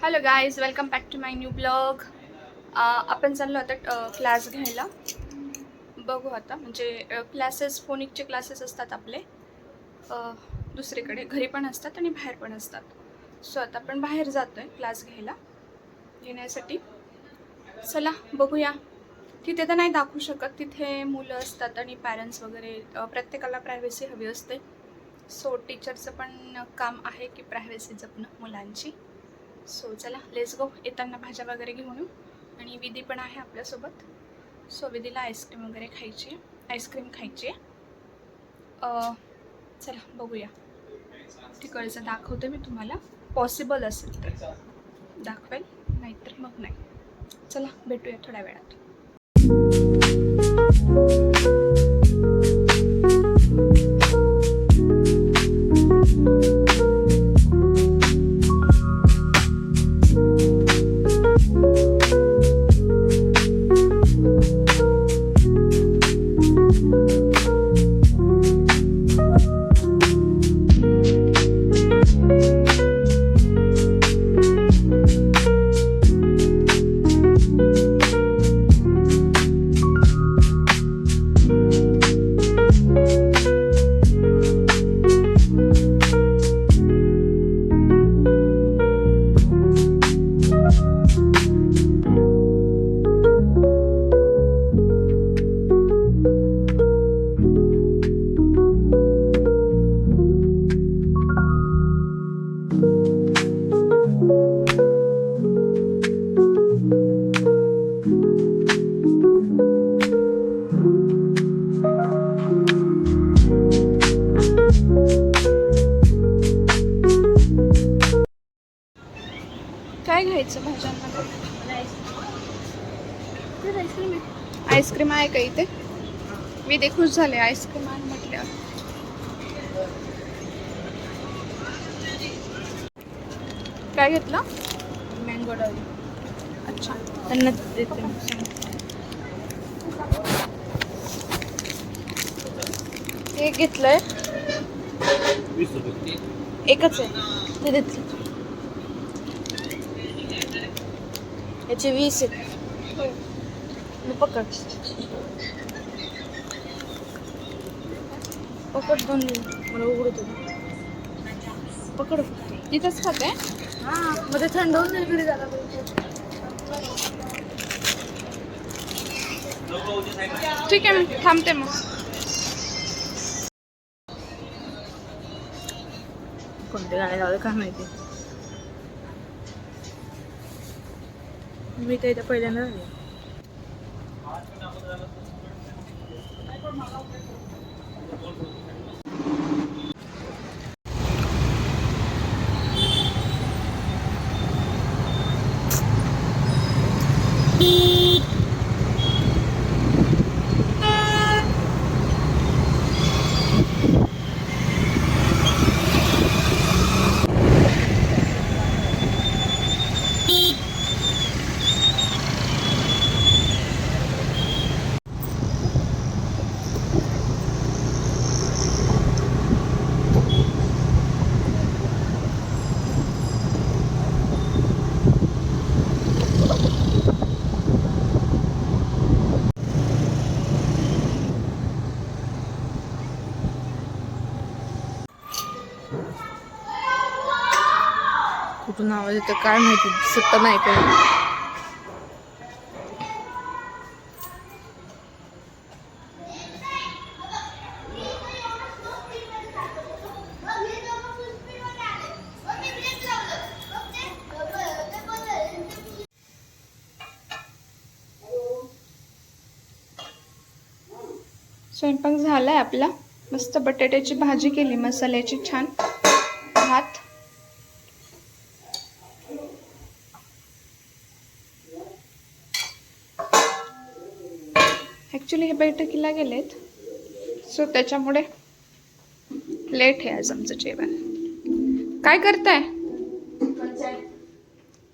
Hello guys, welcome back to my new blog. आपण चाललो आता क्लास घ्यायला. बघू आता, म्हणजे क्लासेस, फोनिकचे क्लासेस असतात आपले दुसरीकडे, घरी पण असतात आणि बाहेर पण असतात. सो आता आपण बाहेर जातो आहे क्लास घेण्यासाठी. चला बघूया. तिथे तर नाही दाखवू शकत, तिथे मुलं असतात आणि पॅरेंट्स वगैरे, प्रत्येकाला प्रायव्हसी हवी असते. सो टीचरचं पण काम आहे की प्रायव्हसी जपणं मुलांची. सो चला लेट्स गो. येताना भाज्या वगैरे घेऊन येऊ. आणि विधी पण आहे आपल्यासोबत. सो विधीला आईस्क्रीम वगैरे खायची आहे, आईस्क्रीम खायची आहे. चला बघूया. तिकडचं दाखवते मी तुम्हाला, पॉसिबल असेल तर दाखवेल, नाहीतर मग नाही. चला भेटूया थोड्या वेळात. काय घ्यायचं भाज्यांमध्ये? आईस्क्रीम आहे का इथे? मी ते खुश झाले, आईस्क्रीम आहे म्हटल्यावर. काय घेतलं? Mango doll. अच्छा, त्यांना देते. हे घेतलंय. 20 रुपये. एकच आहे ते देते. याचे 20 आहेत. मी पकड दोन मला उघडत होतं. पकड फक्त. तिथंच खाते. हां, मध्ये थंड होऊन इकडे जागा पाहिजे. ठीक आहे, मी थांबते मग. कोणते गाणे लावले काय माहिती. मी तर इथं पहिल्यांदा झाले. कुठून आवाज येतो काय माहिती, दिसत नाही काही. स्वयंपाक झालाय आपला. मस्त बटाट्याची भाजी केली, मसाल्याची, छान. भात. ॲक्च्युली हे बैठकीला गेलेत, सो त्याच्यामुळे लेट आहे आज आमचं जेवण. काय करताय?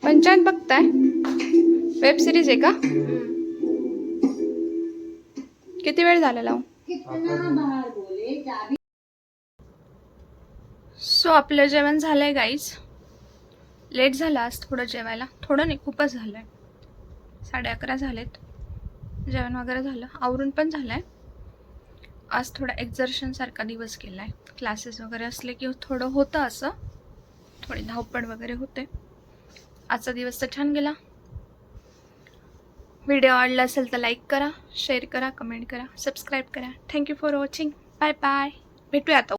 पंचायत बघताय? वेब सिरीज आहे का? किती वेळ झाला लावून? सो आपलं जेवण झालंय गाईज. लेट झाला आज थोडं जेवायला, थोडं नाही खूपच झालं आहे. 11:30 झालेत. जेवण वगैरे झालं, आवरून पण झालं आहे. आज थोडा एक्झर्शनसारखा दिवस केला आहे. क्लासेस वगैरे असले की थोडं होतं असं, थोडी धावपळ वगैरे होते. आजचा दिवस तर छान गेला. व्हिडिओ आवडला असेल तर लाईक करा, शेअर करा, कमेंट करा, सबस्क्राईब करा. Thank you for watching. Bye bye. भेटूया आता.